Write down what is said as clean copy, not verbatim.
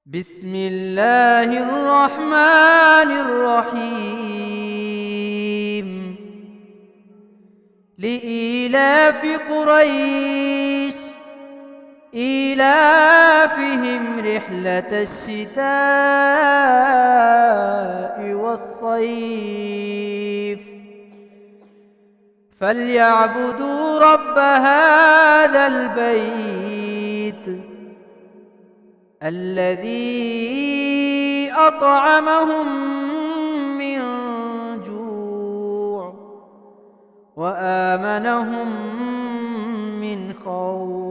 بسم الله الرحمن الرحيم. لإيلاف قريش إيلافهم رحلة الشتاء والصيف فليعبدوا رب هذا البيت الذي أطعمهم من جوع وآمنهم من خوف.